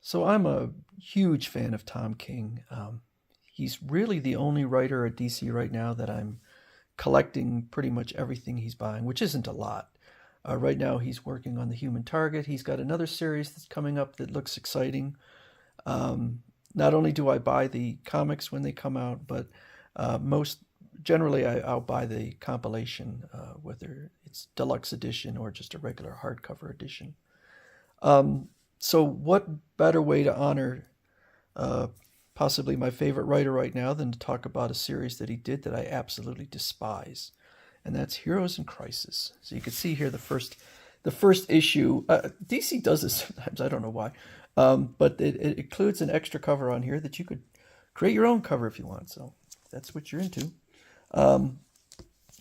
So I'm a huge fan of Tom King. He's really the only writer at DC right now that I'm collecting pretty much everything he's buying, which isn't a lot. Right now, he's working on The Human Target. He's got another series that's coming up that looks exciting. Not only do I buy the comics when they come out, but most generally I'll buy the compilation, whether it's deluxe edition or just a regular hardcover edition. Um, so, what better way to honor uh, possibly my favorite writer right now than to talk about a series that he did that I absolutely despise, and that's Heroes in Crisis. So you can see here the first issue. DC does this sometimes. I don't know why, but it includes an extra cover on here that you could create your own cover if you want. So that's what you're into. Um,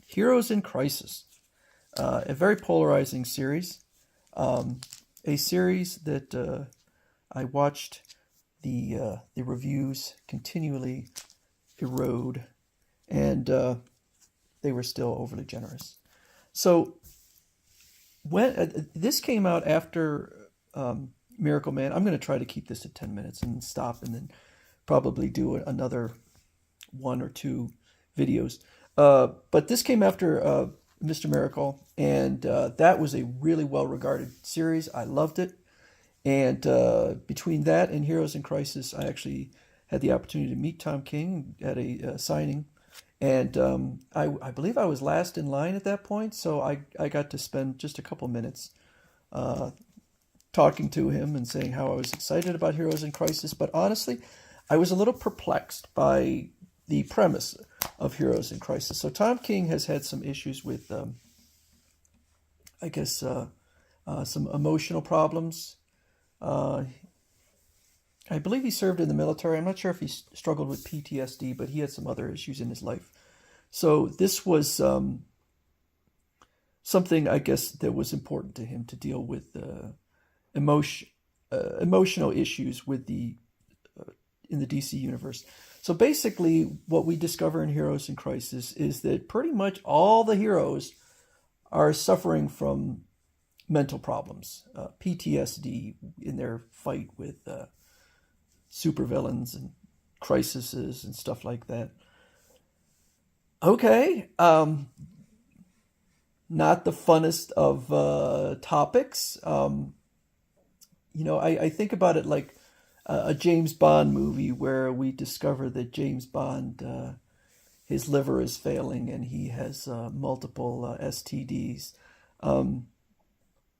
Heroes in Crisis, a very polarizing series. Um, a series that I watched the reviews continually erode, and they were still overly generous. So when this came out after Miracle Man, I'm going to try to keep this at 10 minutes and stop, and then probably do another one or two videos. But this came after Mr. Miracle, and that was a really well regarded series. I loved it. And between that and Heroes in Crisis, I actually had the opportunity to meet Tom King at a signing. And I believe I was last in line at that point, so I got to spend just a couple minutes uh, talking to him and saying how I was excited about Heroes in Crisis. But honestly, I was a little perplexed by the premise of Heroes in Crisis. So Tom King has had some issues with, I guess, some emotional problems. Uh, I believe he served in the military. I'm not sure if he struggled with PTSD, but he had some other issues in his life. So this was something I guess that was important to him to deal with emotion, emotional issues with the in the DC universe. So basically, what we discover in Heroes in Crisis is that pretty much all the heroes are suffering from mental problems, PTSD in their fight with supervillains and crises and stuff like that. Okay, not the funnest of topics. I think about it like a James Bond movie where we discover that James Bond, his liver is failing and he has multiple STDs. Um,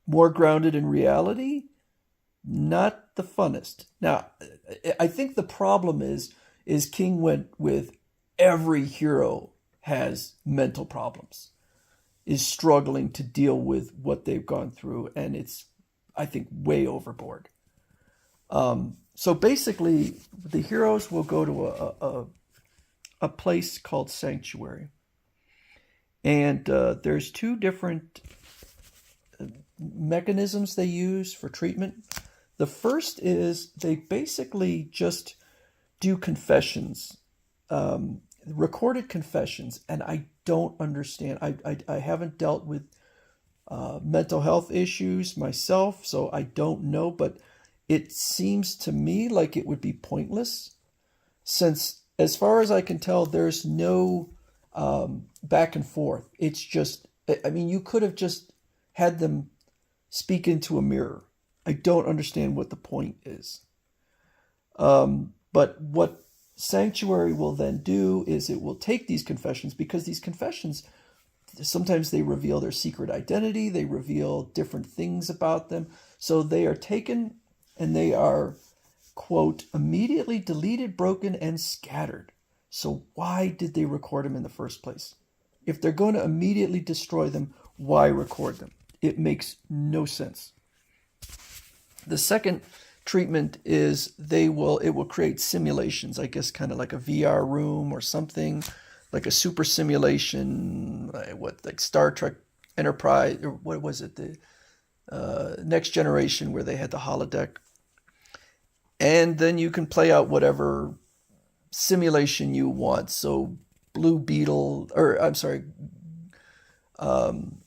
More grounded in reality, not the funnest. Now, I think the problem is King went with every hero has mental problems, is struggling to deal with what they've gone through, and it's, I think, way overboard. So basically, the heroes will go to a place called Sanctuary, and there's two different mechanisms they use for treatment. The first is they basically just do confessions, recorded confessions, and I don't understand. I haven't dealt with mental health issues myself, so I don't know, but it seems to me like it would be pointless since, as far as I can tell, there's no back and forth. It's just, I mean, you could have just had them speak into a mirror. I don't understand what the point is. But what Sanctuary will then do is it will take these confessions, because these confessions, sometimes they reveal their secret identity, they reveal different things about them. So they are taken and they are, quote, immediately deleted, broken, and scattered. So why did they record them in the first place? If they're going to immediately destroy them, why record them? It makes no sense. The second treatment is it will create simulations, I guess kind of like a VR room or something, like a super simulation, like Star Trek Enterprise, or what was it, the Next Generation, where they had the holodeck. And then you can play out whatever simulation you want. So Blue Beetle, or I'm sorry, um,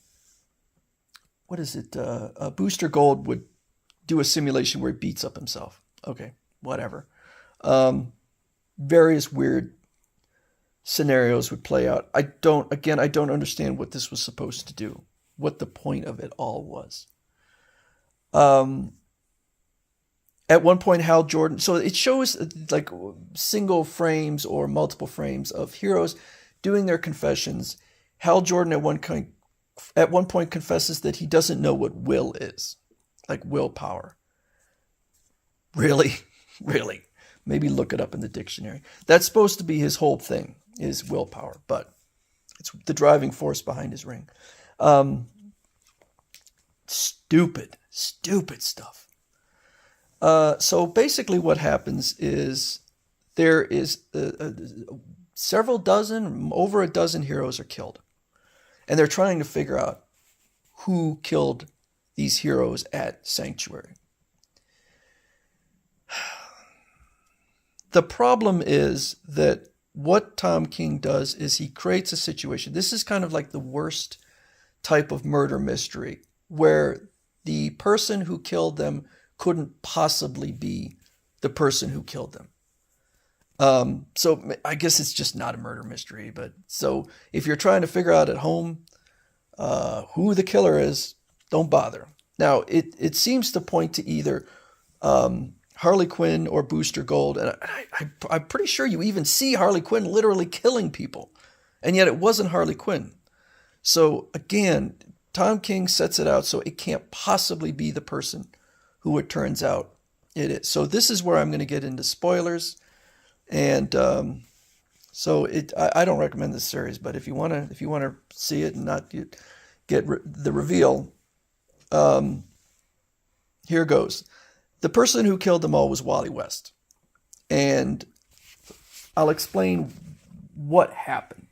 what is it? Booster Gold would do a simulation where he beats up himself. Okay, whatever. Various weird scenarios would play out. I don't understand what this was supposed to do, what the point of it all was. At one point, Hal Jordan, so it shows like single frames or multiple frames of heroes doing their confessions. Hal Jordan at one point confesses that he doesn't know what will is, like willpower. Really? Really? Maybe look it up in the dictionary. That's supposed to be his whole thing, is willpower, but it's the driving force behind his ring. Stupid stuff. So basically what happens is there is several dozen, over a dozen heroes are killed. And they're trying to figure out who killed these heroes at Sanctuary. The problem is that what Tom King does is he creates a situation. This is kind of like the worst type of murder mystery, where the person who killed them couldn't possibly be the person who killed them. So I guess it's just not a murder mystery. But so if you're trying to figure out at home who the killer is, don't bother. Now, it seems to point to either Harley Quinn or Booster Gold. And I'm pretty sure you even see Harley Quinn literally killing people. And yet it wasn't Harley Quinn. So again, Tom King sets it out so it can't possibly be the person who it turns out it is. So this is where I'm going to get into spoilers. And so I don't recommend this series, but if you want to see it and not get the reveal, here goes. The person who killed them all was Wally West. And I'll explain what happened,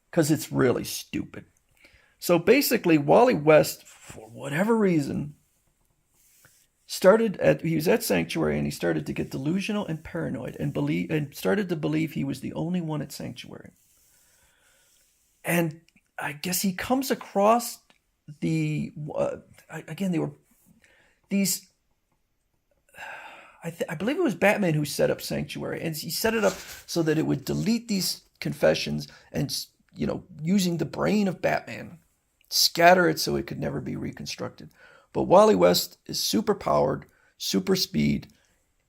because it's really stupid. So basically, Wally West, for whatever reason, he was at Sanctuary, and he started to get delusional and paranoid and started to believe he was the only one at Sanctuary. And I guess he comes across they were these, I believe it was Batman who set up Sanctuary, and he set it up so that it would delete these confessions and, using the brain of Batman, scatter it so it could never be reconstructed. But Wally West is super powered, super speed.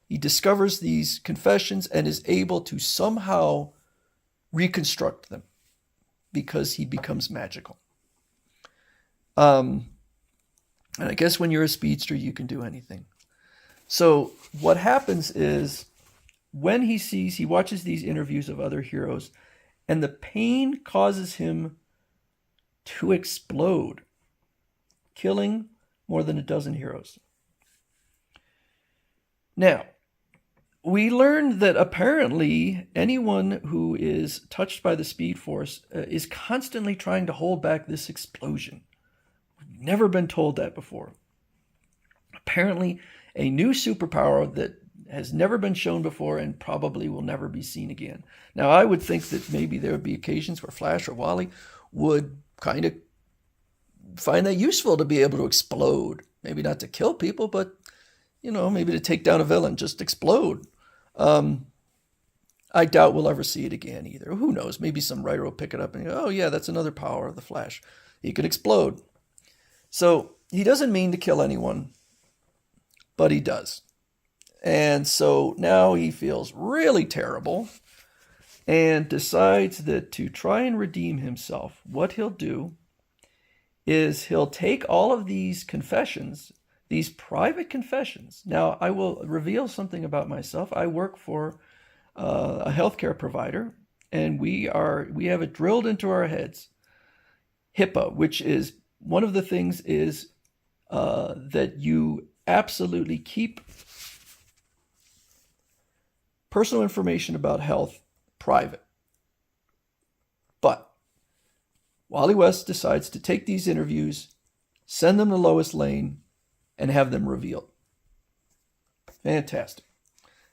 He discovers these confessions and is able to somehow reconstruct them because he becomes magical. And I guess when you're a speedster, you can do anything. So what happens is when he watches these interviews of other heroes, and the pain causes him to explode, killing more than a dozen heroes. Now, we learned that apparently anyone who is touched by the Speed Force is constantly trying to hold back this explosion. We've never been told that before. Apparently, a new superpower that has never been shown before and probably will never be seen again. Now, I would think that maybe there would be occasions where Flash or Wally would kind of find that useful to be able to explode. Maybe not to kill people, but, maybe to take down a villain, just explode. I doubt we'll ever see it again either. Who knows? Maybe some writer will pick it up and go, oh yeah, that's another power of the Flash. He could explode. So he doesn't mean to kill anyone, but he does. And so now he feels really terrible and decides that to try and redeem himself, what he'll do is he'll take all of these confessions, these private confessions. Now, I will reveal something about myself. I work for a healthcare provider, and we have it drilled into our heads. HIPAA, which is one of the things is that you absolutely keep personal information about health private. But Wally West decides to take these interviews, send them to Lois Lane, and have them revealed. Fantastic.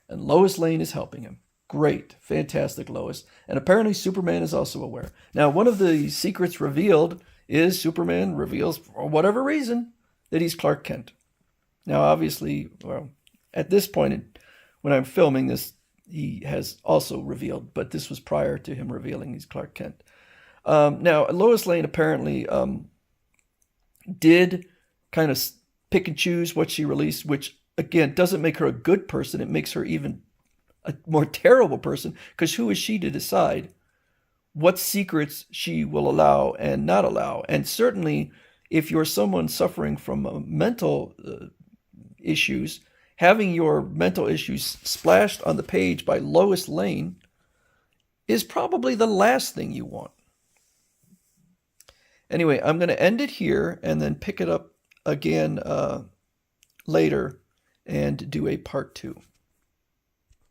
And Lois Lane is helping him. Great. Fantastic, Lois. And apparently Superman is also aware. Now, one of the secrets revealed is Superman reveals, for whatever reason, that he's Clark Kent. Now, obviously, at this point, when I'm filming this, he has also revealed, but this was prior to him revealing he's Clark Kent. Now, Lois Lane apparently did kind of pick and choose what she released, which again doesn't make her a good person. It makes her even a more terrible person, because who is she to decide what secrets she will allow and not allow? And certainly, if you're someone suffering from mental issues, having your mental issues splashed on the page by Lois Lane is probably the last thing you want. Anyway, I'm going to end it here and then pick it up again later and do a part 2.